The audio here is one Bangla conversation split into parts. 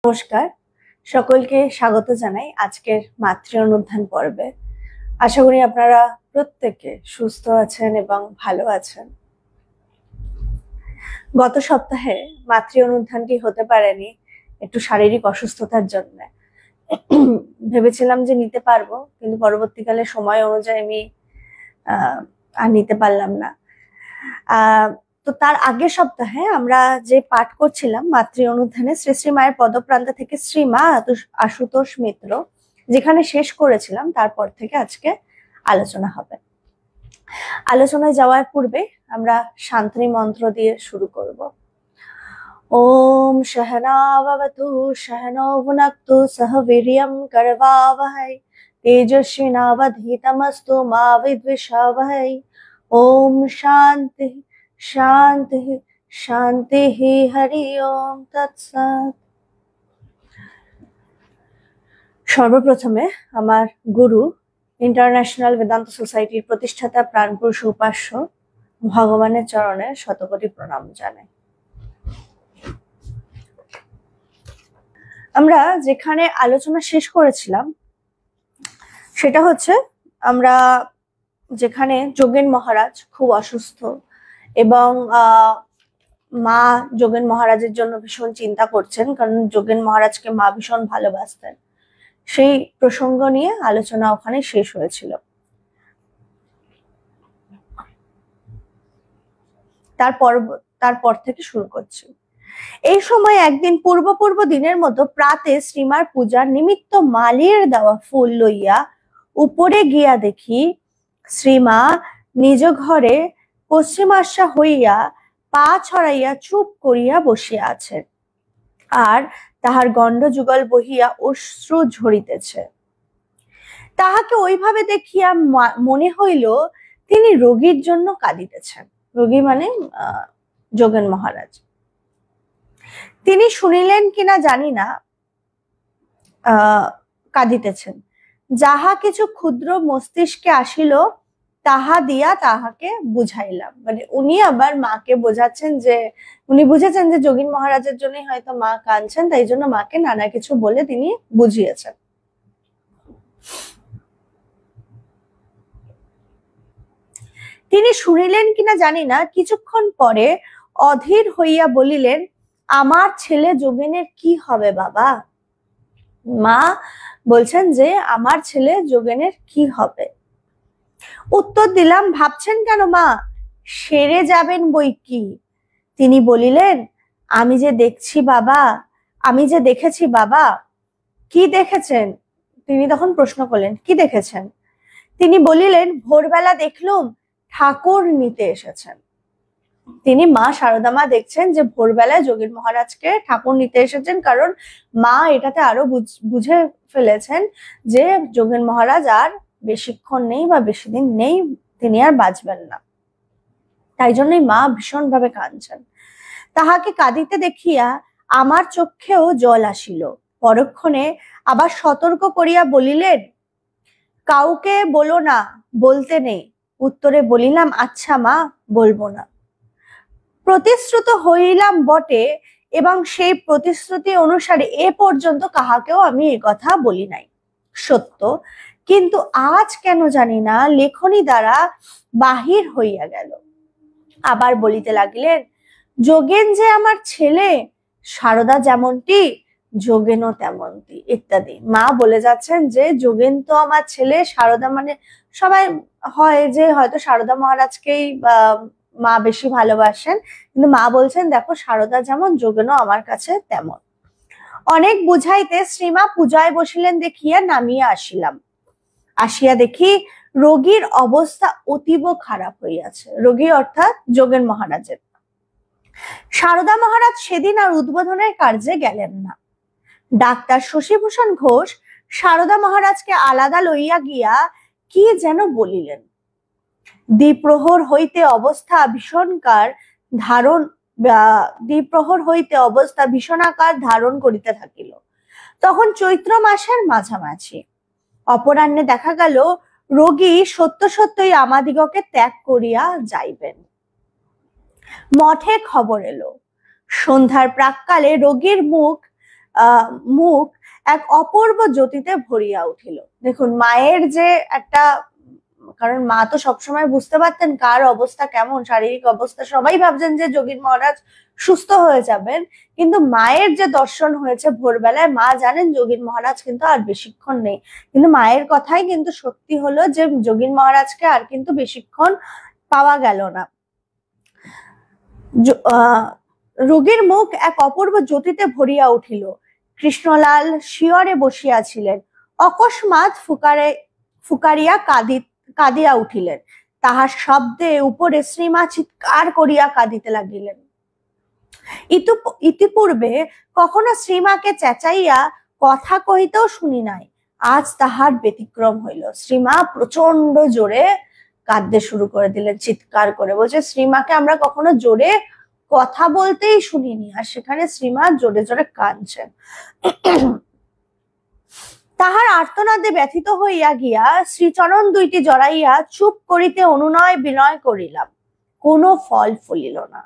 নমস্কার, সকলকে স্বাগত জানাই আজকের মাতৃ অনুধ্যান পর্বে। আশা করি আপনারা প্রত্যেকে সুস্থ আছেন এবং ভালো আছেন। গত সপ্তাহে মাতৃ অনুধ্যানটি হতে পারেনি একটু শারীরিক অসুস্থতার জন্য। ভেবেছিলাম যে নিতে পারবো, কিন্তু পরবর্তীকালে সময় অনুযায়ী আমি আর নিতে পারলাম না। তো তার আগের সপ্তাহে আমরা যে পাঠ করছিলাম মাতৃ অনুধ্যানে শ্রী শ্রী মায়ের পদপ্রান্ত থেকে শ্রীমা আশুতোষ মিত্র, যেখানে শেষ করেছিলাম তারপর থেকে আজকে আলোচনা হবে। আলোচনায় যাওয়ার পূর্বে আমরা শান্তি মন্ত্র দিয়ে শুরু করব। ওম সহনাভবতু সহনৌ ভুনক্তু সহ বীর্যং করবাবহৈ তেজস্বিনাবধীতমস্তু মা বিদ্বিষাবহৈ। ওম শান্তি শান্তি শান্তি হরি ওম তৎসৎ। সর্বপ্রথমে আমার গুরু, ইন্টারন্যাশনাল বেদান্ত সোসাইটির প্রতিষ্ঠাতা প্রাণপুরুষ উপাস্য ভগবানের চরণে শতকোটি প্রণাম জানাই। আমরা যেখানে আলোচনা শেষ করেছিলাম সেটা হচ্ছে, আমরা যেখানে যোগেন মহারাজ খুব অসুস্থ এবং মা যোগেন মহারাজের জন্য ভীষণ চিন্তা করছেন, কারণ যোগেন মহারাজকে মা ভীষণ ভালোবাসতেন। সেই প্রসঙ্গ নিয়ে আলোচনা ওখানে শেষ হয়েছিল। তারপর থেকে শুরু করছি। এই সময় একদিন পূর্ব দিনের মতো প্রাতে শ্রীমার পূজার নিমিত্ত মালির দেওয়া ফুল লইয়া উপরে গিয়া দেখি শ্রীমা নিজ ঘরে পশ্চিমাশা হইয়া পা ছড়াইয়া চুপ করিয়া বসিয়া আছেন, আর তাহার গণ্ড যুগল বহিয়া অশ্রু ঝরিতেছে। তাহাকে ওইভাবে দেখিয়া মনে হইল তিনি রোগীর জন্য কাঁদিতেছেন। রোগী মানে যোগেন মহারাজ। তিনি শুনিলেন কিনা জানি না, কাঁদিতেছেন। যাহা কিছু ক্ষুদ্র মস্তিষ্কে আসিল তাহা দিয়া তাহাকে বুঝাইলাম। মানে উনি আবার মাকে বোঝাচ্ছেন যে উনি বুঝেছেন যে যোগীন মহারাজের জন্যই হয়তো মা কাঁদছেন, তাই জন্য মাকে নানা কিছু বলে তিনি বুঝিয়েছেন। তিনি শুনিলেন কিনা জানি না, কিছুক্ষণ পরে অধীর হইয়া বলিলেন, আমার ছেলে যোগেনের কি হবে বাবা? মা বলছেন যে আমার ছেলে যোগেনের কি হবে? উত্তর দিলাম, ভাবছেন কেন মা, সেরে যাবেন বই কি। তিনি বলিলেন, আমি যে দেখেছি বাবা। কি দেখেছেন? তিনি তখন প্রশ্ন করলেন, কি দেখেছেন? তিনি বলিলেন, ভোরবেলা দেখলুম ঠাকুর নিতে এসেছেন। তিনি মা শারদা মা দেখছেন যে ভোরবেলায় যোগীন মহারাজকে ঠাকুর নিতে এসেছেন, কারণ মা এটাতে আরো বুঝে ফেলেছেন যে যোগীন মহারাজ আর বেশিক্ষণ নেই বা বেশি দিন নেই, তিনি আর বাঁচবেন না। তাই জন্যই মা ভীষণ ভাবে কাঁদছেন। তাহাকে কাঁদিতে দেখিয়া আমার চক্ষেও জল আসিল। পরক্ষণে আবার সতর্ক করিয়া বলিলেন, কাউকে বলো না, বলতে নেই। উত্তরে বলিলাম, আচ্ছা মা, বলবো না। প্রতিশ্রুত হইলাম বটে, এবং সেই প্রতিশ্রুতি অনুসারে এ পর্যন্ত কাহাকেও আমি এ কথা বলি নাই, সত্য। কিন্তু আজ কেন জানি না লেখনী দ্বারা বাহির হইয়া গেল। আবার বলিতে লাগিলেন, যোগেন যে আমার ছেলে, শারদা যেমনটি যোগেনও তেমনটি, ইত্যাদি। মা বলে যাচ্ছেন যে যোগেন তো আমার ছেলে, শারদা মানে সবাই হয় যে হয়তো শারদা মহারাজকেই মা বেশি ভালোবাসেন, কিন্তু মা বলছেন দেখো শারদা যেমন যোগেনও আমার কাছে তেমন। অনেক বুঝাইতে শ্রীমা পূজায় বসিলেন দেখিয়া নামিয়া আসিলাম। আসিয়া দেখি রোগীর অবস্থা অতীব খারাপ হইয়াছে। রোগী অর্থাৎ যোগেন মহারাজের। শারদা মহারাজ সেদিন আর উদ্বোধনের কার্যে গেলেন না। ডাক্তার শশীভূষণ ঘোষ শারদা মহারাজকে আলাদা লইয়া গিয়া কি যেন বলিলেন। দ্বিপ্রহর হইতে অবস্থা ভীষণাকার ধারণ করিতে থাকিল। তখন চৈত্র মাসের মাঝামাঝি। অপরাহ্নে দেখা গেল রোগী সত্যই আমাদিগকে ত্যাগ করিয়া যাইবেন। মঠে খবর এলো। সন্ধ্যার প্রাক্কালে রোগীর মুখ মুখ এক অপূর্ব জ্যোতিতে ভরিয়া উঠিল। দেখুন মায়ের যে একটা, কারণ মা তো সবসময় বুঝতে পারতেন কার অবস্থা কেমন, শারীরিক অবস্থা, সবাই ভাবছেন যে যোগীন মহারাজ সুস্থ হয়ে যাবেন, কিন্তু মায়ের যে দর্শন হয়েছে ভোরবেলায়, মা জানেন যোগীন মহারাজ কিন্তু আর বেশিক্ষণ নেই, কিন্তু মায়ের কথাই কিন্তু সত্যি হলো যে যোগীন মহারাজকে আর কিন্তু বেশিক্ষণ পাওয়া গেল না। রোগীর মুখ এক অপূর্ব জ্যোতিতে ভরিয়া উঠিল। কৃষ্ণলাল শিয়রে বসিয়াছিলেন, অকস্মাৎ ফুকারিয়া কাঁদিয়া উঠিলেন। তাহার শব্দে উপরে শ্রীমা চিৎকার করিয়া কাঁদিতে লাগিলেন। ইতিপূর্বে কখনো শ্রীমাকে চেঁচাইয়া কথা কহিতেও শুনি নাই, আজ তাহার ব্যতিক্রম হইল। শ্রীমা প্রচন্ড জোরে কাঁদতে শুরু করে দিলেন, চিৎকার করে। বলছে শ্রীমাকে আমরা কখনো জোরে কথা বলতেই শুনিনি, আর সেখানে শ্রীমা জোরে জোরে কাঁদছেন। তাহার আর্তনাদে ব্যথিত হইয়া গিয়া শ্রীচরণ দুইটি জড়াইয়া চুপ করিতে অনুনয় বিনয় করিলাম, কোনো ফল ফলিল না।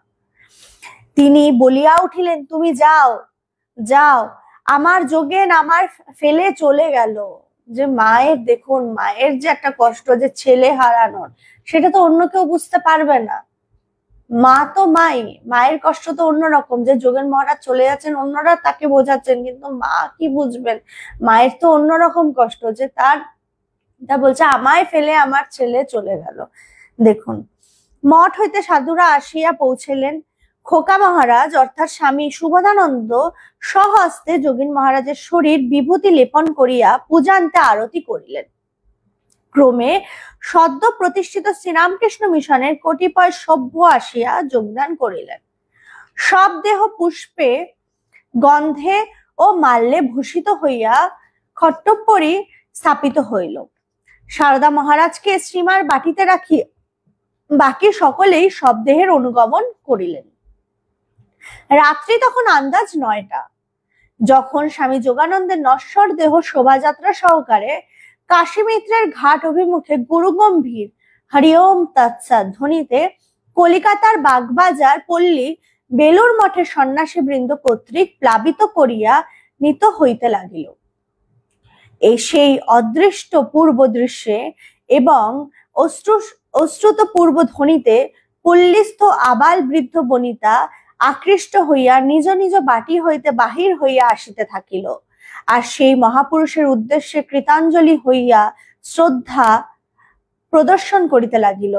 তিনি বলিয়া উঠিলেন, তুমি যাও যাও, আমার যোগেন আমার ফেলে চলে গেল। যে মায়ের, দেখুন মায়ের যে একটা কষ্ট, যে ছেলে হারানোর, সেটা তো অন্য কেউ বুঝতে পারবে না। মা তো মায়ের কষ্ট তো অন্যরকম, যে যোগেন মহারাজ চলে যাচ্ছেন, অন্যরা তাকে বোঝাচ্ছেন, কিন্তু মা কি বুঝবেন? মায়ের তো অন্যরকম কষ্ট, যে তা বলছে আমায় ফেলে আমার ছেলে চলে গেল। দেখুন মঠ হইতে সাধুরা আসিয়া পৌঁছলেন। খোকা মহারাজ অর্থাৎ স্বামী শুভদানন্দ স্বহস্তে যোগীন মহারাজের শরীর বিভূতি লেপন করিয়া পূজান্তে আরতি করিলেন। ক্রমে সদ্য প্রতিষ্ঠিত শ্রীরামকৃষ্ণ মিশনের কতিপয় সভ্য আসিয়া যোগদান করিলেন। সব দেহ পুষ্পে গন্ধে ও মাল্যে ভূষিত হইয়া খট্টপরি স্থাপিত হইল। সারদা মহারাজকে শ্রীমার বাটিতে রাখি বাকি সকলেই সব দেহের অনুগমন করিলেন। রাত্রি তখন আন্দাজ 9টা। যখন স্বামী যোগানন্দের নশ্বর দেহ শোভাযাত্রা সহকারে কাশীমিত্রের ঘাট অভিমুখে গুরুগম্ভীর হরিওম তৎসৎ ধ্বনিতে কলিকাতার বাগবাজার পল্লী বেলুর মঠের সন্ন্যাসী বৃন্দ কর্তৃক প্লাবিত করিয়া নিত হইতে লাগিল, এই সেই অদৃষ্ট পূর্ব দৃশ্যে এবং অশ্রুত পূর্ব ধ্বনিতে পল্লীস্থ আবাল বৃদ্ধ বনিতা আকৃষ্ট হইয়া নিজ নিজ বাটি হইতে বাহির হইয়া আসিতে থাকিল, আর সেই মহাপুরুষের উদ্দেশ্যে কৃতাঞ্জলি হইয়া শ্রদ্ধা প্রদর্শন করিতে লাগিল।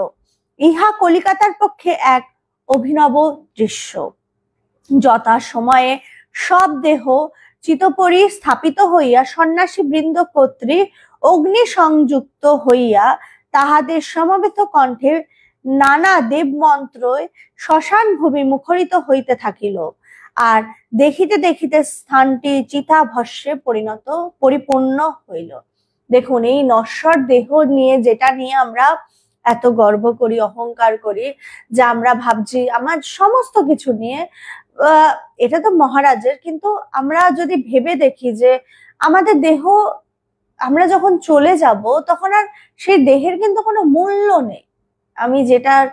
ইহা কলিকাতার পক্ষে এক অভিনব দৃশ্য। যথা সময়ে সব দেহ চিতপরি স্থাপিত হইয়া সন্ন্যাসী বৃন্দ কর্তৃক অগ্নি সংযুক্ত হইয়া তাহাদের সমবেত কণ্ঠে নানা দেব মন্ত্র শ্মশান ভূমি মুখরিত হইতে থাকিল, আর দেখিতে দেখিতে স্থানটি চিতা ভস্মে পরিপূর্ণ হইল। দেখুন এই নশ্বর দেহ নিয়ে, যেটা নিয়ে আমরা এত গর্ব করি, অহংকার করি, যে আমরা ভাবছি আমার সমস্ত কিছু নিয়ে, এটা তো মহারাজের, কিন্তু আমরা যদি ভেবে দেখি যে আমাদের দেহ, আমরা যখন চলে যাব তখন আর সেই দেহের কিন্তু কোনো মূল্য নেই। আমি যেটার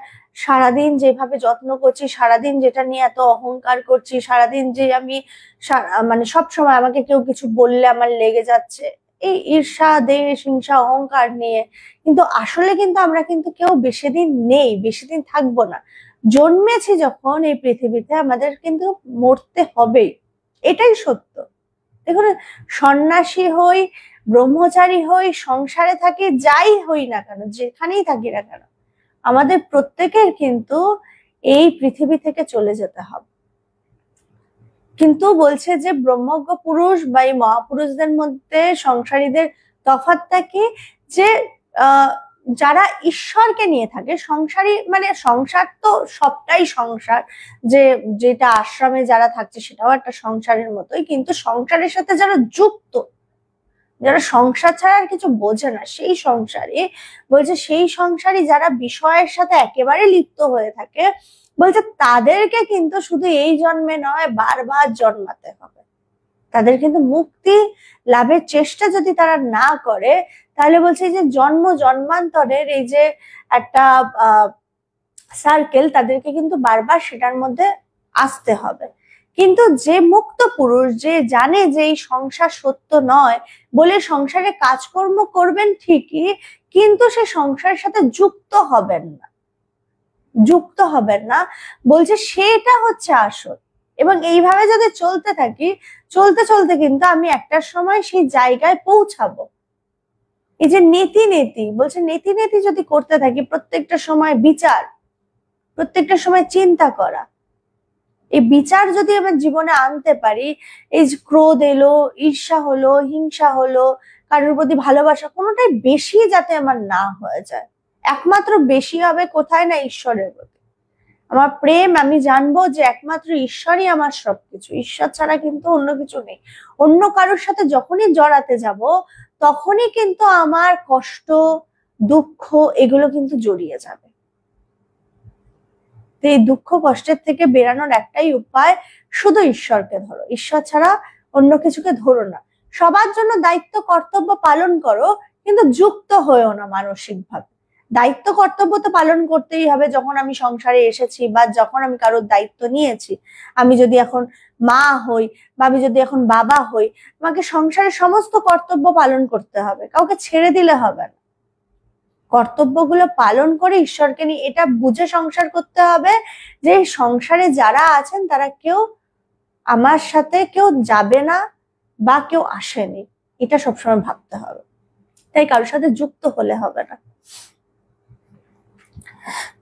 সারাদিন যেভাবে যত্ন করছি, সারাদিন যেটা নিয়ে এত অহংকার করছি, সারাদিন যে আমি মানে সব সময় আমাকে কেউ কিছু বললে আমার লেগে যাচ্ছে, এই ঈর্ষা, দেশ, হিংসা, অহংকার নিয়ে, কিন্তু আসলে কিন্তু আমরা কিন্তু কেউ বেশি দিন নেই, বেশি দিন থাকবো না। জন্মেছি যখন এই পৃথিবীতে, আমাদের কিন্তু মরতে হবেই, এটাই সত্য। দেখুন সন্ন্যাসী হই, ব্রহ্মচারী হই, সংসারে থাকি, যাই হই না কেন, যেখানেই থাকি না কেন, আমাদের প্রত্যেকের কিন্তু এই পৃথিবী থেকে চলে যেতে হবে। কিন্তু বলছে যে ব্রহ্মজ্ঞ পুরুষ বা এই মহাপুরুষদের মধ্যে সংসারীদের তফাৎটা কি, যে যারা ঈশ্বরকে নিয়ে থাকে, সংসারী মানে সংসার তো সবটাই সংসার, যেটা আশ্রমে যারা থাকছে সেটাও একটা সংসারের মতোই, কিন্তু সংসারের সাথে যারা যুক্ত, যারা সংসার ছাড়া আর কিছু বোঝে না, সেই সংসারী বলছে, সেই সংসারী যারা বিষয়ের সাথে একেবারে লিপ্ত হয়ে থাকে, বলছে তাদেরকে কিন্তু শুধু এই জন্মে নয়, বারবার জন্মাতে হবে। তাদের কিন্তু মুক্তি লাভের চেষ্টা যদি তারা না করে, তাহলে বলছে যে জন্ম জন্মান্তরের এই যে একটা সার্কেল, তাদেরকে কিন্তু বারবার সেটার মধ্যে আসতে হবে। কিন্তু যে মুক্ত পুরুষ, যে জানে যে এই সংসার সত্য নয় বলে সংসারে কাজকর্ম করবেন ঠিকই, কিন্তু সে সংসারের সাথে যুক্ত হবেন না, বলছে সেটা হচ্ছে আসল। এবং এইভাবে যদি চলতে থাকি, চলতে চলতে কিন্তু আমি একটা সময় সেই জায়গায় পৌঁছাবো। এই যে নীতি বলছে, নীতি যদি করতে থাকি, প্রত্যেকটা সময় বিচার, প্রত্যেকটা সময় চিন্তা করা, এই বিচার যদি আমার জীবনে আনতে পারি, এই যে ক্রোধ এলো, ঈর্ষা হলো, হিংসা হলো, কারোর প্রতি ভালোবাসা, কোনোটাই বেশি যাতে আমার না হয়ে যায়। একমাত্র বেশি হবে কোথায় না, ঈশ্বরের প্রতি আমার প্রেম। আমি জানবো যে একমাত্র ঈশ্বরই আমার সবকিছু, ঈশ্বর ছাড়া কিন্তু অন্য কিছু নেই। অন্য কারোর সাথে যখনই জড়াতে যাব, তখনই কিন্তু আমার কষ্ট, দুঃখ এগুলো কিন্তু জড়িয়ে যাবে। তো এই দুঃখ কষ্টের থেকে বেরানোর একটাই উপায়, শুধু ঈশ্বরকে ধরো, ঈশ্বর ছাড়া অন্য কিছুকে ধরো না। সবার জন্য দায়িত্ব কর্তব্য পালন করো, কিন্তু যুক্ত হয়েও না মানসিক ভাবে। দায়িত্ব কর্তব্য তো পালন করতেই হবে। যখন আমি সংসারে এসেছি বা যখন আমি কারোর দায়িত্ব নিয়েছি, আমি যদি এখন মা হই বা আমি যদি এখন বাবা হই, আমাকে সংসারের সমস্ত কর্তব্য পালন করতে হবে, কাউকে ছেড়ে দিলে হবে না। কর্তব্যগুলো পালন করে ঈশ্বরকে নিয়ে এটা বুঝে সংসার করতে হবে যে সংসারে যারা আছেন তারা কেউ আমার সাথে কেউ যাবে না বা কেউ আসেনি, এটা সবসময় ভাবতে হবে। তাই কারোর সাথে যুক্ত হলে হবে না।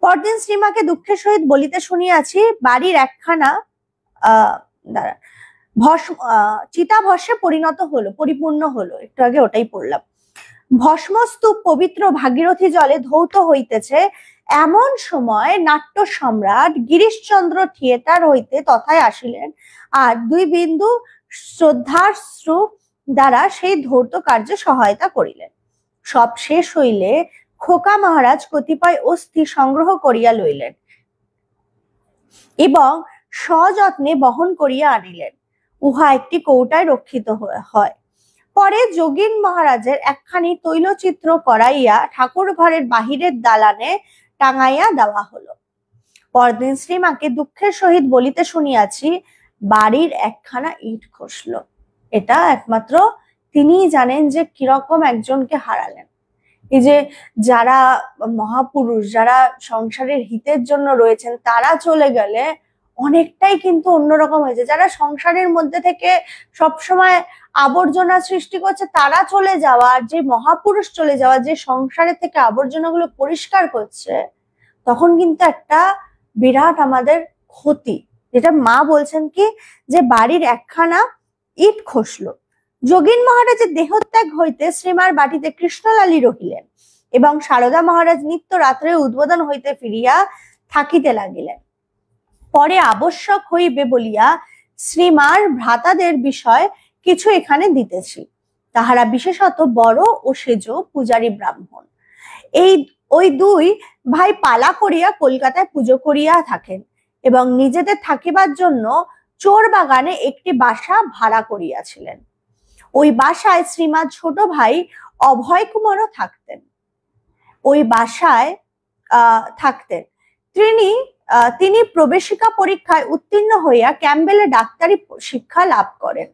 পরদিন শ্রীমাকে দুঃখের সহিত বলিতে শুনিয়াছি, বাড়ির একখানা চিতাভস্মে পরিণত হলো, পরিপূর্ণ হলো। একটু আগে ওটাই পড়লাম। ভস্মস্তূপ পবিত্র ভাগীরথী জলে ধৌত হইতেছে, এমন সময় নাট্য সম্রাট গিরিশচন্দ্র থিয়েটার হইতে তথায় আসিলেন, আর 2 বিন্দু শ্রদ্ধাশ্রু দ্বারা সেই ধৌত কার্যে সহায়তা করিলেন। সব শেষ হইলে খোকা মহারাজ কতিপয় অস্থি সংগ্রহ করিয়া লইলেন এবং সযত্নে বহন করিয়া আনিলেন। উহা একটি কৌটায় রক্ষিত হয়। পরে যোগীন মহারাজের একখানি তৈলচিত্র করাইয়া ঠাকুর ঘরের বাহিরের দালানে টাঙাইয়া দেওয়া হলো। পরদিন শ্রীমাকে দুঃখের সহিত বলিতে শুনিয়াছি, বাড়ির একখানা ইট খসলো। এটা একমাত্র তিনিই জানেন যে কিরকম একজনকে হারালেন। এই যে যারা মহাপুরুষ, যারা সংসারের হিতের জন্য রয়েছেন, তারা চলে গেলে অনেকটাই কিন্তু অন্যরকম হয়েছে। যারা সংসারের মধ্যে থেকে সবসময় আবর্জনা সৃষ্টি করছে, তারা চলে যাওয়া, যে মহাপুরুষ চলে যাওয়া, যে সংসারের থেকে আবর্জনাগুলো পরিষ্কার করছে, তখন কিন্তু একটা বিরাট আমাদের ক্ষতি। যেটা মা বলছেন কি, যে বাড়ির একখানা ইট খসলো। যোগীন মহারাজের দেহত্যাগ হইতে শ্রীমার বাটিতে কৃষ্ণলালী রহিলেন এবং সারদা মহারাজ নিত্য রাত্রে উদ্বোধন হইতে ফিরিয়া থাকিতে লাগিলেন। পরে আবশ্যক হইবে বলিয়া শ্রীমার ভ্রাতাদের বিষয় কিছু এখানে দিতেছি। তাহারা বিশেষত বড় ও সেজ পূজারী ব্রাহ্মণ। ওই 2 ভাই পালা করিয়া কলকাতায় পুজো করিয়া থাকেন এবং নিজেদের থাকিবার জন্য চোর বাগানে একটি বাসা ভাড়া করিয়াছিলেন। ওই বাসায় শ্রীমার ছোট ভাই অভয় কুমারও থাকতেন। ওই বাসায় থাকতেন তিনি প্রবেশিকা পরীক্ষায় উত্তীর্ণ হইয়া ক্যাম্বেলে ডাক্তারি শিক্ষা লাভ করেন।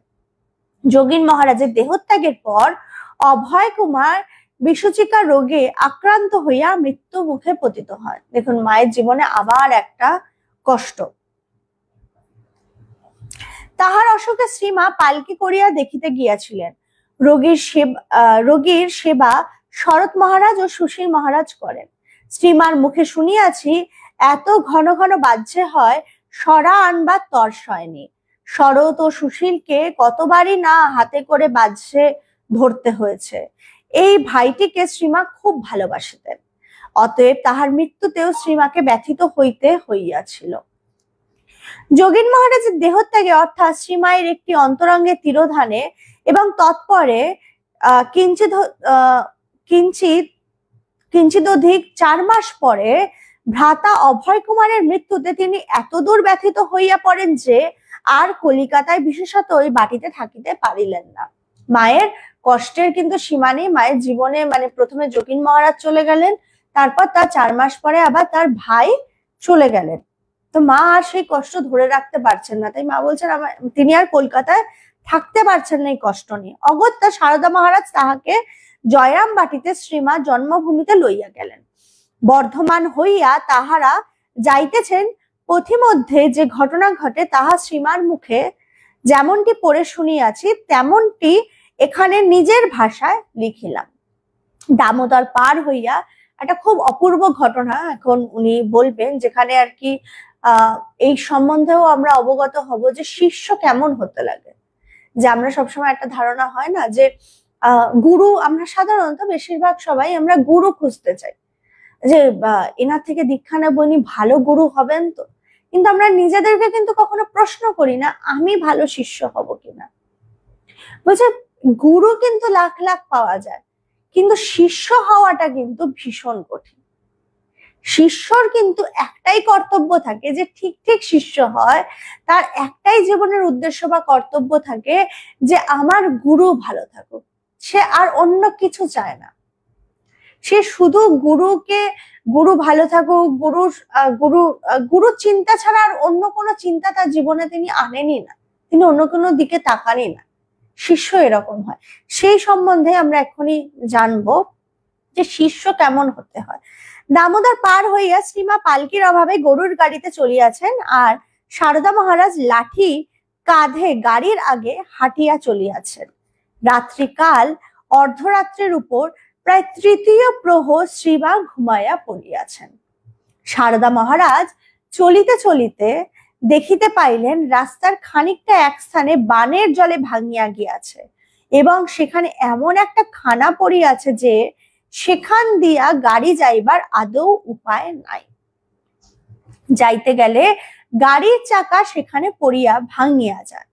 যোগীন মহারাজের দেহত্যাগের পর অভয় কুমার বিষুচিকা রোগে আক্রান্ত হইয়া মৃত্যু মুখে পতিত হয়। দেখুন, মায়ের জীবনে আবার একটা কষ্ট। তাহার অসুখে শ্রীমা পালকি করিয়া দেখিতে গিয়াছিলেন। রোগীর সেবা শরৎ মহারাজ ও সুশীল মহারাজ করেন। শ্রীমার মুখে শুনিয়াছি, এত ঘন ঘন বাহ্যে হয়, সরা আনবার তর্স হয়নি। শরৎ ও সুশীলকে কতবারই না হাতে করে বাহ্যে ধরতে হয়েছে। এই ভাইটিকে শ্রীমা খুব ভালোবাসিতেন, অতএব তাহার মৃত্যুতেও শ্রীমাকে ব্যথিত হইতে হইয়াছিল। যোগীন মহারাজের দেহত্যাগে অর্থাৎ শ্রীমায়ের একটি অন্তরঙ্গে তিরোধানে এবং তৎপরে কিঞ্চিদধিক 4 মাস পরে ভ্রাতা অভয় কুমারের মৃত্যুতে তিনি এতদূর ব্যথিত হইয়া পড়েন যে আর কলিকাতায় বিশেষত ওই বাটিতে থাকিতে পারিলেন না। মায়ের কষ্টের কিন্তু সীমা নেই। মায়ের জীবনে প্রথমে যোগীন মহারাজ চলে গেলেন, তারপর তার 4 মাস পরে আবার তার ভাই চলে গেলেন। তো মা আর সেই কষ্ট ধরে রাখতে পারছেন না, তাই মা বলছেন তিনি আর কলকাতায় থাকতে পারছেন না এই কষ্ট নিয়ে। অগত্যা সারদা মহারাজ তাহাকে জয়রাম বাটিতে শ্রীমা জন্মভূমিতে লইয়া গেলেন। বর্ধমান হইয়া তাহারা যাইতেছেন, পথিমধ্যে যে ঘটনা ঘটে তাহা শ্রীমার মুখে যেমনটি পড়ে শুনিয়াছি তেমনটি এখানে নিজের ভাষায় লিখিলাম। দামোদর পার হইয়া একটা খুব অপূর্ব ঘটনা এখন উনি বলবেন, যেখানে আর কি এই সম্বন্ধেও আমরা অবগত হব যে শিষ্য কেমন হতে লাগে। যে আমরা সবসময় একটা ধারণা হয় না যে গুরু, আমরা সাধারণত বেশিরভাগ সবাই আমরা গুরু খুঁজতে চাই, যে এনার থেকে দীক্ষা নেব, ইনি ভালো গুরু হবেন তো। কিন্তু আমরা নিজেদেরকে কিন্তু কখনো প্রশ্ন করি না আমি ভালো শিষ্য হব কিনা। বলছে গুরু কিন্তু লাখ লাখ পাওয়া যায়, কিন্তু শিষ্য হওয়াটা কিন্তু ভীষণ কঠিন। শিষ্যর কিন্তু একটাই কর্তব্য থাকে, যে ঠিক ঠিক শিষ্য হয় তার একটাই জীবনের উদ্দেশ্য বা কর্তব্য থাকে যে আমার গুরু ভালো থাকুক, সে আর অন্য কিছু চায় না। সে শুধু গুরু ভালো থাকুক, গুরু চিন্তা ছাড়া আর অন্য কোনো চিন্তা তার জীবনে তিনি আনেনি না, তিনি অন্য কোনো দিকে তাকানি না। শিষ্য এরকম হয়। সেই সম্বন্ধে আমরা এখনই জানবো যে শিষ্য কেমন হতে হয়। দামোদর পার হইয়া শ্রীমা পালকির অভাবে গরুর গাড়িতে চলিয়াছেন, আর সারদা মহারাজ লাঠি কাঁধে গাড়ির আগে হাঁটিয়া চলিয়াছেন। রাত্রিকাল অর্ধরাত্রের উপর প্রায় তৃতীয় প্রহর শ্রীমা ঘুমাইয়া পড়িয়াছেন। সারদা মহারাজ চলিতে চলিতে দেখিতে পাইলেন রাস্তার খানিকটা এক স্থানে বানের জলে ভাঙিয়া গিয়াছে, এবং সেখানে এমন একটা খানা পড়িয়াছে যে সেখান দিয়া গাড়ি যাইবার আদৌ উপায় নাই। যাইতে গেলে গাড়ির চাকা সেখানে পড়িয়া ভাঙিয়া যায়,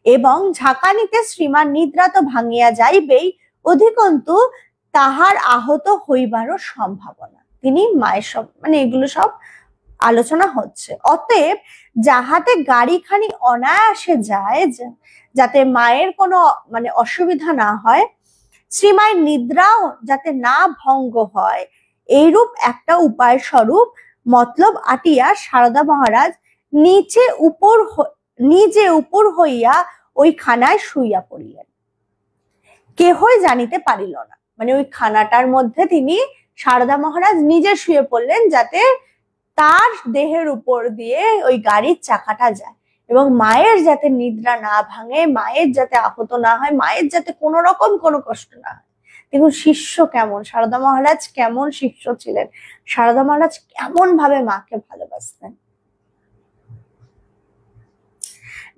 এবং ঝাঁকানিতে শ্রীমান নিদ্রা তো ভাঙিয়া যাইবেই, অধিকন্তু তাহার আহত হইবারও সম্ভাবনা। তিনি মায়ের সব এগুলো সব আলোচনা হচ্ছে। অতএব যাহাতে গাড়িখানি অনায়াসে যায়, যাতে মায়ের কোনো অসুবিধা না হয়, শ্রীমায়ের নিদ্রাও যাতে না ভঙ্গ হয়, এইরূপ একটা উপায় স্বরূপ মতলব আটিয়া সারদা মহারাজ নিজে উপর হইয়া ওই খানায় শুইয়া পড়িলেন। কেহই জানিতে পারিল না, ওই খানাটার মধ্যে তিনি সারদা মহারাজ নিজে শুয়ে পড়লেন, যাতে তার দেহের উপর দিয়ে ওই গাড়ির চাকাটা যায়, এবং মায়ের যাতে নিদ্রা না ভাঙে, মায়ের যাতে আহত না হয়, মায়ের যাতে কোনো রকম কোনো কষ্ট না হয়। দেখুন শিষ্য কেমন, সারদা মহারাজ কেমন শিষ্য ছিলেন, সারদা মহারাজ কেমন ভাবে মাকে ভালোবাসতেন।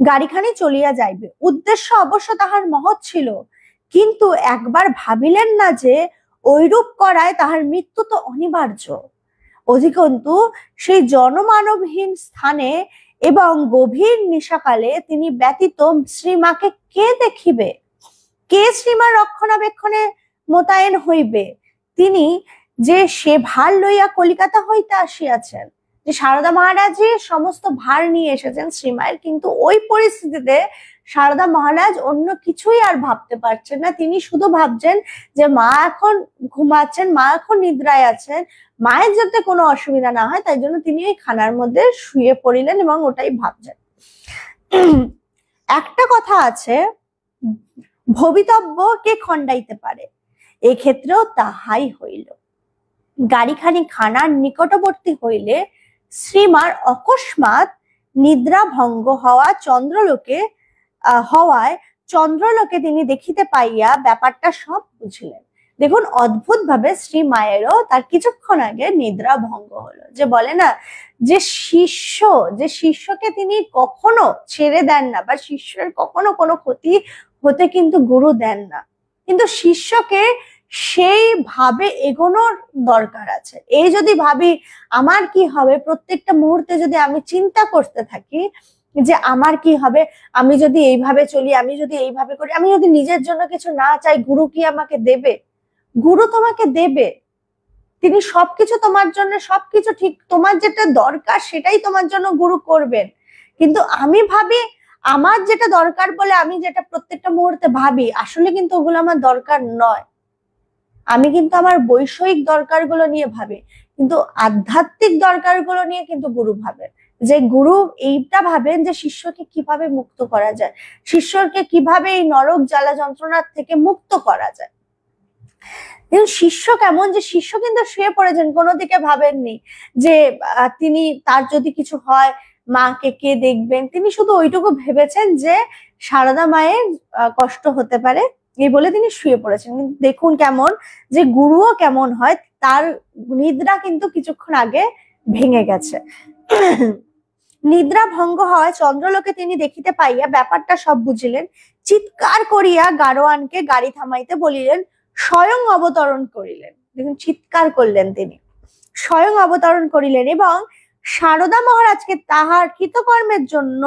গাড়িখানি চলিয়া যাইবে, উদ্দেশ্য অবশ্য তাহার মহৎ ছিল, কিন্তু একবার ভাবিলেন না যে ঐরূপ করায় তাহার মৃত্যু তো অনিবার্য। অধিকন্তু সেই জনমানবহীন স্থানে এবং গভীর নিশাকালে তিনি ব্যতীত শ্রীমাকে কে দেখিবে, কে শ্রীমার রক্ষণাবেক্ষণে মোতায়েন হইবে। তিনি যে সে ভার লইয়া কলিকাতা হইতে আসিয়াছেন, যে সারদা মহারাজই সমস্ত ভার নিয়ে এসেছেন শ্রীমায়ের, কিন্তু ওই পরিস্থিতিতে সারদা মহারাজ অন্য কিছুই আর ভাবতে পারছেন না। তিনি শুধু ভাবছেন যে মা এখন ঘুমাচ্ছেন, মা এখন নিদ্রায় আছেন, মায়ের যাতে কোনো অসুবিধা না হয়, তাই জন্য তিনি ওই খানার মধ্যে শুয়ে পড়িলেন এবং ওটাই ভাবছেন। একটা কথা আছে, ভবিতব্য কে খণ্ডাইতে পারে, এক্ষেত্রেও তাহাই হইল। গাড়িখানি খানার নিকটবর্তী হইলে শ্রীমার অকস্মাৎ নিদ্রা ভঙ্গ হওয়ায় চন্দ্রলোকে তিনি দেখিতে পাইয়া ব্যাপারটা সব বুঝিলেন। দেখুন অদ্ভুত ভাবে শ্রীমায়েরও তার কিছুক্ষণ আগে নিদ্রা ভঙ্গ হলো। যে বলে না যে শিষ্যকে তিনি কখনো ছেড়ে দেন না, বা শিষ্যের কখনো কোনো ক্ষতি হতে কিন্তু গুরু দেন না, কিন্তু শিষ্যকে সেই ভাবে এগোনোর দরকার আছে। এই যদি ভাবি আমার কি হবে, প্রত্যেকটা মুহূর্তে যদি আমি চিন্তা করতে থাকি যে আমার কি হবে, আমি যদি এইভাবে চলি, আমি যদি এইভাবে করি, আমি যদি নিজের জন্য কিছু না চাই, গুরু কি আমাকে দেবে? গুরু তোমাকে দেবে, তিনি সবকিছু তোমার জন্য, সবকিছু ঠিক তোমার যেটা দরকার সেটাই তোমার জন্য গুরু করবেন। কিন্তু আমি ভাবি আমার যেটা দরকার বলে আমি যেটা প্রত্যেকটা মুহূর্তে ভাবি, আসলে কিন্তু ওগুলো আমার দরকার নয়। আমি কিন্তু আমার বৈষয়িক দরকারগুলো নিয়ে ভাবি, কিন্তু আধ্যাত্মিক দরকারগুলো নিয়ে কিন্তু গুরু ভাবেন। যে গুরু এইটা ভাবেন যে শিষ্যকে কিভাবে মুক্ত করা যায়, শিষ্যকে কিভাবে এই নরক জ্বালা যন্ত্রণার থেকে মুক্ত করা যায়। শিষ্য কেমন, যে শিষ্য কিন্তু শুয়ে পড়েছেন, কোনো দিকে ভাবেননি যে তিনি তার যদি কিছু হয় মাকে কে দেখবেন। তিনি শুধু ওইটুকু ভেবেছেন যে সারদা মায়ের কষ্ট হতে পারে, এই বলে তিনি শুয়ে পড়েছেন। কিন্তু দেখুন কেমন যে গুরুও কেমন হয়, তার নিদ্রা কিন্তু কিছুক্ষণ আগে ভেঙে গেছে। নিদ্রা ভঙ্গ হওয়ায় চন্দ্রলোকে তিনি দেখিতে পাইয়া ব্যাপারটা সব বুঝিলেন। চিৎকার করিয়া গাড়োয়ানকে গাড়ি থামাইতে বলিলেন, স্বয়ং অবতরণ করিলেন। দেখুন, চিৎকার করলেন তিনি, স্বয়ং অবতরণ করিলেন এবং সারদা মহারাজকে তাহার কৃতকর্মের জন্য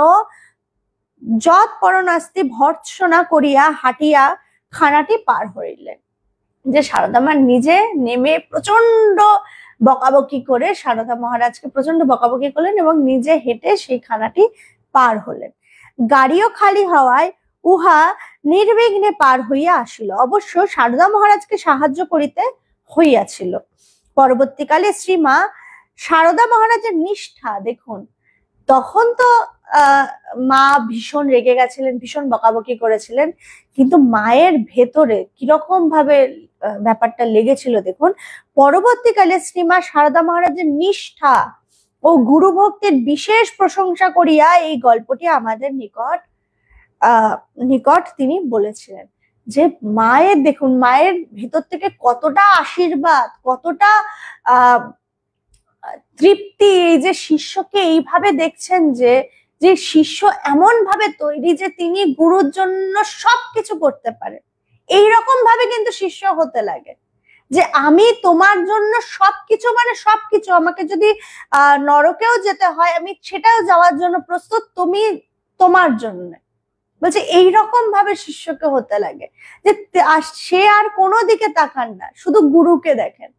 যৎ পরনাস্তি ভর্ৎসনা করিয়া হাঁটিয়া খানাটি পার হইলেন। যে সারদা মা নিজে নেমে প্রচন্ড বকাবকি করে সারদা মহারাজকে প্রচন্ড বকাবকি করলেন এবং নিজে হেঁটে সেই খানাটি পার হলেন। গাড়িও খালি হওয়ায় উহা নির্বিঘ্নে পার হইয়া আসিল। অবশ্য সারদা মহারাজকে সাহায্য করিতে হইয়াছিল। পরবর্তীকালে শ্রীমা সারদা মহারাজের নিষ্ঠা দেখুন, তখন তো মা ভীষণ রেগে গেছিলেন, ভীষণ বকাবকি করেছিলেন, কিন্তু মায়ের ভেতরে কিরকম ভাবে ব্যাপারটা লেগেছিল দেখুন। পরবর্তীকালে শ্রীমা সারদা মহারাজের নিষ্ঠা ও গুরু ভক্তির বিশেষ প্রশংসা করিয়া এই গল্পটি আমাদের নিকট তিনি বলেছিলেন। যে মায়ের দেখুন, মায়ের ভেতর থেকে কতটা আশীর্বাদ, কতটা তৃপ্তি, এই যে শিষ্যকে এইভাবে দেখছেন, যে শিষ্য এমন ভাবে তৈরি যে তিনি গুরুর জন্য সবকিছু করতে পারে। এইরকম ভাবে কিন্তু শিষ্য হতে লাগে, যে আমি তোমার জন্য সবকিছু, মানে সবকিছু, আমাকে যদি নরকেও যেতে হয় আমি সেটাও যাওয়ার জন্য প্রস্তুত, তুমি তোমার জন্য। বলছে এইরকম ভাবে শিষ্যকে হতে লাগে যে সে আর কোনো দিকে তাকান না, শুধু গুরুকে দেখেন।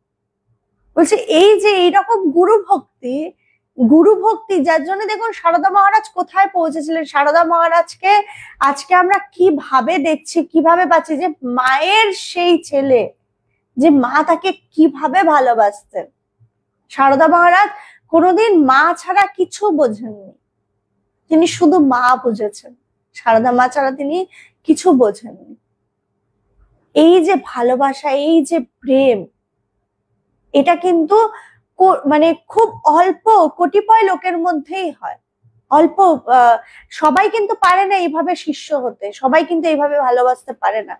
বলছে এই যে এইরকম গুরু ভক্তি যার জন্য দেখুন সারদা মহারাজ কোথায় পৌঁছেছিলেন। সারদা মহারাজকে আজকে আমরা কিভাবে দেখছি, কিভাবে পাচ্ছি, যে মায়ের সেই ছেলে, যে মা তাকে কিভাবে ভালোবাসতেন। সারদা মহারাজ কোনোদিন মা ছাড়া কিছু বোঝেননি, তিনি শুধু মা বুঝেছেন, সারদা মা ছাড়া তিনি কিছু বোঝেননি। এই যে ভালোবাসা, এই যে প্রেম, এটা কিন্তু মানে খুব অল্প কতিপয় লোকের মধ্যেই হয়। অল্প সবাই কিন্তু পারে না এইভাবে শিষ্য হতে, সবাই কিন্তু এইভাবে ভালোবাসতে পারে না,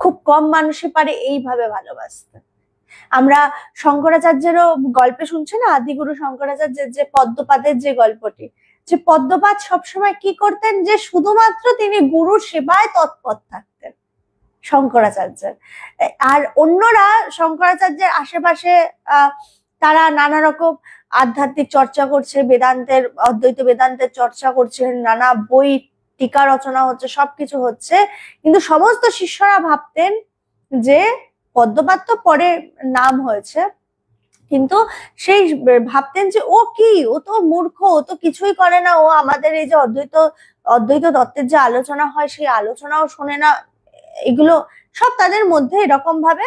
খুব কম মানুষই পারে এইভাবে ভালোবাসতে। আমরা শঙ্করাচার্যেরও গল্পে শুনছি না, আদিগুরু শঙ্করাচার্যের যে পদ্মপাদের যে গল্পটি, যে পদ্মপাদ সবসময় কি করতেন, যে শুধুমাত্র তিনি গুরুর সেবায় তৎপর থাকতেন শঙ্করাচার্যের। আর অন্যরা শঙ্করাচার্যের আশেপাশে তারা নানা রকম আধ্যাত্মিক চর্চা করছে, বেদান্তের, অদ্বৈত বেদান্তের চর্চা করছে, নানা বই টিকা রচনা হচ্ছে, সবকিছু হচ্ছে, কিন্তু সমস্ত শিষ্যরা ভাবতেন যে পদ্মপাদ তো পরে নাম হয়েছে, কিন্তু সেই ভাবতেন যে ও কি, ও তো মূর্খ, ও তো কিছুই করে না, ও আমাদের এই যে অদ্বৈত তত্ত্বের যে আলোচনা হয় সেই আলোচনাও শোনে না। এগুলো সব তাদের মধ্যে এরকম ভাবে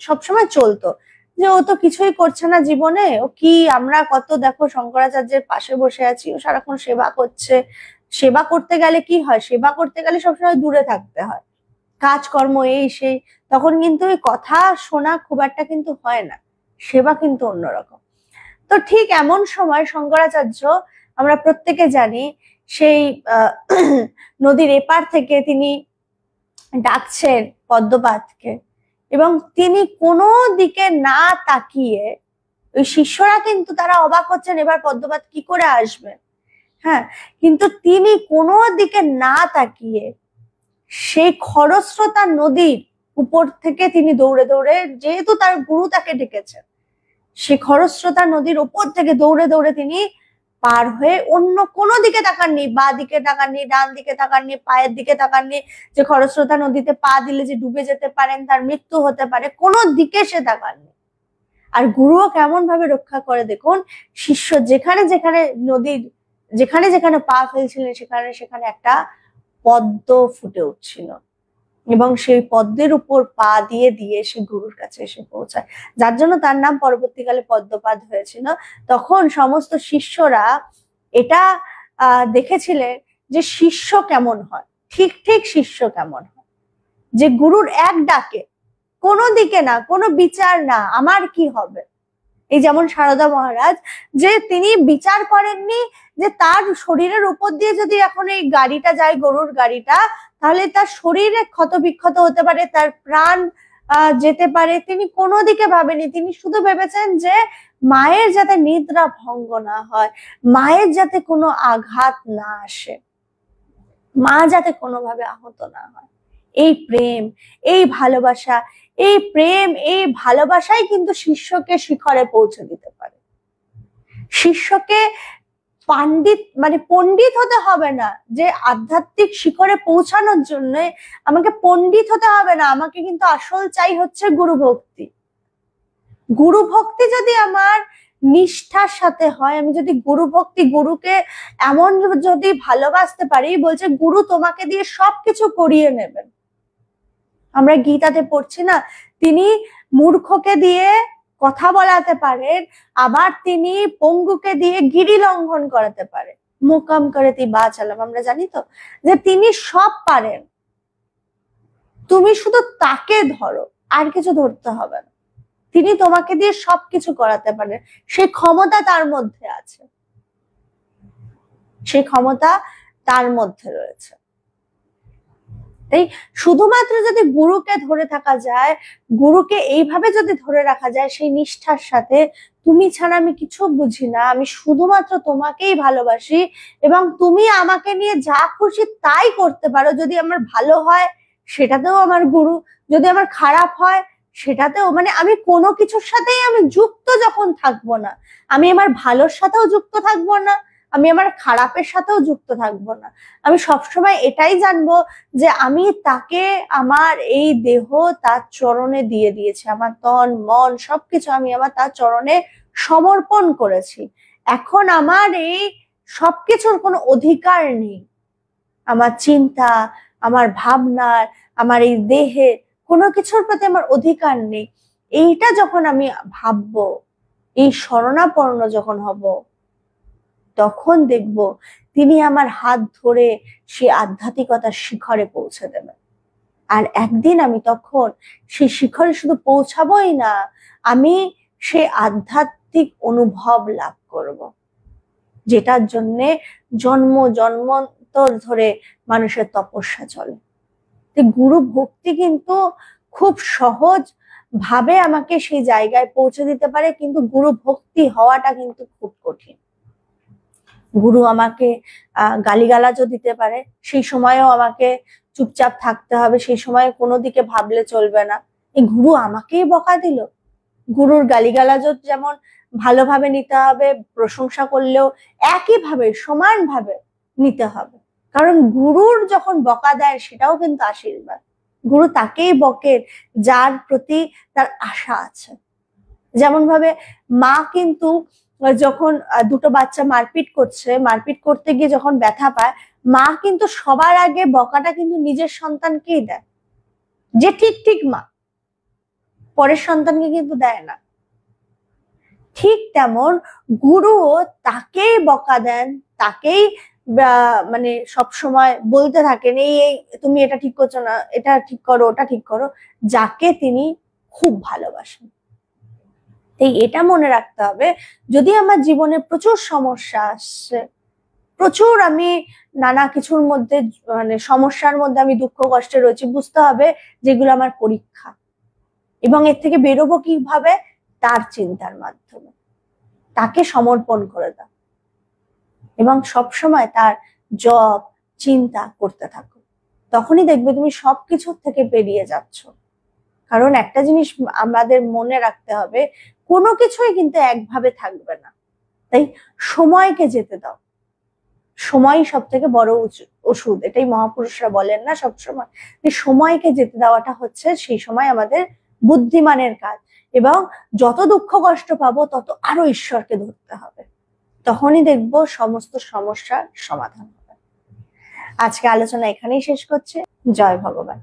সবসময় চলতো, যে ও তো কিছুই করছে না জীবনে, ও কি, আমরা কত দেখো শঙ্করাচার্যের পাশে বসে আছি, ও সারাক্ষণ সেবা করছে। সেবা করতে গেলে কি হয়, সেবা করতে গেলে সবসময় দূরে থাকতে হয়, কাজকর্ম এই সেই, তখন কিন্তু ওই কথা শোনা খুব একটা কিন্তু হয় না, সেবা কিন্তু অন্যরকম। তো ঠিক এমন সময় শঙ্করাচার্য, আমরা প্রত্যেকে জানি, সেই নদীর এপার থেকে তিনি ডাকছেন পদ্মপাদকে, এবং তিনি কোনো দিকে না তাকিয়ে, ওই শিষ্যরা কিন্তু তারা অবাক হচ্ছেন এবার পদ্মপাদ কি করে আসবেন, হ্যাঁ, কিন্তু তিনি কোনো দিকে না তাকিয়ে সেই খরস্রোতা নদীর উপর থেকে তিনি দৌড়ে দৌড়ে, যেহেতু তার গুরু তাকে ডেকেছেন, সেই খরস্রোতা নদীর উপর থেকে দৌড়ে দৌড়ে তিনি পার হয়ে অন্য কোনো দিকে তাকাননি, বা দিকে তাকাননি, ডান দিকে তাকাননি, পায়ের দিকে তাকাননি, যে খরস্রোতা নদীতে পা দিলে যে ডুবে যেতে পারেন, তার মৃত্যু হতে পারে, কোনো দিকে সে তাকাননি। আর গুরুও কেমন ভাবে রক্ষা করে দেখুন, শিষ্য যেখানে যেখানে নদীর যেখানে যেখানে পা ফেলছিলেন সেখানে সেখানে একটা পদ্ম ফুটে উঠছিল, এবং সেই পদ্মের উপর পা দিয়ে দিয়ে সে গুরুর কাছে এসে পৌঁছায়, যার জন্য তার নাম পরবর্তীকালে পদ্মপাদ হয়েছিল। তখন সমস্ত শিষ্যরা এটা দেখেছিলেন যে শিষ্য কেমন হয়, ঠিক ঠিক শিষ্য কেমন হয়, যে গুরুর এক ডাকে, কোনো দিকে না, কোনো বিচার না, আমার কি হবে। এই যেমন সারদা মহারাজ, যে তিনি বিচার করেননি যে তার শরীরের উপর দিয়ে যদি এখন এই গাড়িটা যায়, গরুর গাড়িটা, তাহলে তার শরীরে ক্ষত বিক্ষত হতে পারে, তার প্রাণ যেতে পারে। তিনি কোনো দিকে ভাবেনি, তিনি শুধু ভেবেছেন যে মায়ের যাতে নিদ্রা ভঙ্গ না হয়, মায়ের যাতে কোনো আঘাত না আসে, মা যাতে কোনোভাবে আহত না হয়। এই প্রেম, এই ভালোবাসা, এই প্রেম, এই ভালোবাসাই কিন্তু শিষ্যকে শিখরে পৌঁছে দিতে পারে। শিষ্যকে পণ্ডিত হতে হবে না, যে আধ্যাত্মিক শিখরে পৌঁছানোর জন্য আমাকে পণ্ডিত হতে হবে না, আমাকে কিন্তু আসল চাই হচ্ছে গুরু ভক্তি। গুরু ভক্তি যদি আমার নিষ্ঠার সাথে হয়, আমি যদি গুরু ভক্তি, গুরুকে এমন যদি ভালোবাসতে পারি, বলছে গুরু তোমাকে দিয়ে সবকিছু করিয়ে নেবেন। আমরা গীতাতে পড়ছি না, তিনি মূর্খকে দিয়ে কথা বলাতে পারেন, আবার তিনি পঙ্গুকে দিয়ে গিরি লঙ্ঘন করাতে পারেন। মুকাম করে তি বাঁচালাম, আমরা জানি তো যে তিনি সব পারেন। তুমি শুধু তাকে ধরো, আর কিছু ধরতে হবে না। তিনি তোমাকে দিয়ে সবকিছু করাতে পারেন, সেই ক্ষমতা তার মধ্যে আছে, সেই ক্ষমতা তার মধ্যে রয়েছে। তাই শুধুমাত্র যদি গুরুকে ধরে থাকা যায়, গুরুকে এইভাবে যদি ধরে রাখা যায় সেই নিষ্ঠার সাথে, তুমি ছাড়া আমি কিছু বুঝি না, আমি শুধুমাত্র তোমাকেই ভালোবাসি এবং তুমি আমাকে নিয়ে যা খুশি তাই করতে পারো, যদি আমার ভালো হয় সেটাতেও আমার গুরু, যদি আমার খারাপ হয় সেটাতেও, আমি কোনো কিছুর সাথেই আমি যুক্ত যখন থাকবো না, আমি আমার ভালোর সাথেও যুক্ত থাকবো না, আমি আমার খারাপের সাথেও যুক্ত থাকবো না। আমি সবসময় এটাই জানবো যে আমি তাকে, আমার এই দেহ তার চরণে দিয়ে দিয়েছি, আমার তন মন সবকিছু আমি আমার তার চরণে সমর্পণ করেছি। এখন আমার এই সবকিছুর কোনো অধিকার নেই, আমার চিন্তা, আমার ভাবনার, আমার এই দেহের কোনো কিছুর প্রতি আমার অধিকার নেই। এইটা যখন আমি ভাববো, এই শরণাপন্ন যখন হব, তখন দেখব তিনি আমার হাত ধরে সে আধ্যাত্মিকতার শিখরে পৌঁছে দেবেন। আর একদিন আমি তখন সেই শিখরে শুধু পৌঁছাবোই না, আমি সে আধ্যাত্মিক অনুভব লাভ করব, যেটার জন্যে জন্ম জন্মান্তর ধরে মানুষের তপস্যা চলে। গুরু ভক্তি কিন্তু খুব সহজ ভাবে আমাকে সেই জায়গায় পৌঁছে দিতে পারে, কিন্তু গুরু ভক্তি হওয়াটা কিন্তু খুব কঠিন। গুরু আমাকে গালিগালাজও দিতে পারে, সেই সময়ও আমাকে চুপচাপ থাকতে হবে, সেই সময় কোনো দিকে ভাবলে চলবে না। এই গুরু আমাকেই বকা দিল, গুরুর গালিগালাজও যেমন ভালোভাবে নিতে হবে, প্রশংসা করলেও একইভাবে সমানভাবে নিতে হবে। কারণ গুরুর যখন বকা দেয় সেটাও কিন্তু আশীর্বাদ। গুরু তাকেই বকেন যার প্রতি তার আশা আছে। যেমন ভাবে মা কিন্তু যখন দুটো বাচ্চা মারপিট করছে, মারপিট করতে গিয়ে যখন ব্যথা পায়, মা কিন্তু সবার আগে বকাটা কিন্তু নিজের সন্তানকেই দেয়, যে ঠিক ঠিক মা, পরের সন্তানকে কিন্তু দেয় না। ঠিক তেমন গুরুও তাকেই বকা দেন, তাকেই সব সময় বলতে থাকেন, এই তুমি এটা ঠিক করছো না, এটা ঠিক করো, ওটা ঠিক করো, যাকে তিনি খুব ভালোবাসেন। তাই এটা মনে রাখতে হবে, যদি আমার জীবনে প্রচুর সমস্যা আসছে, প্রচুর আমি নানা কিছুর মধ্যে সমস্যার মধ্যে আমি দুঃখ কষ্টে রয়েছি, বুঝতে হবে যেগুলো আমার পরীক্ষা, এবং এর থেকে বেরোবো কিভাবে, তার চিন্তার মাধ্যমে। তাকে সমর্পণ করে দাও এবং সবসময় তার জপ চিন্তা করতে থাকো, তখনই দেখবে তুমি সবকিছুর থেকে বেরিয়ে যাচ্ছ। কারণ একটা জিনিস আমাদের মনে রাখতে হবে, কোনো কিছুই কিন্তু একভাবে থাকবে না। তাই সময়কে যেতে দাও, সময় সব থেকে বড় ওষুধ, এটাই মহাপুরুষরা বলেন না সবসময়, সময়কে যেতে দেওয়াটা হচ্ছে সেই সময় আমাদের বুদ্ধিমানের কাজ। এবং যত দুঃখ কষ্ট পাবো তত আরো ঈশ্বরকে ধরতে হবে, তখনই দেখবো সমস্ত সমস্যার সমাধান হবে। আজকে আলোচনা এখানেই শেষ করছে। জয় ভগবান।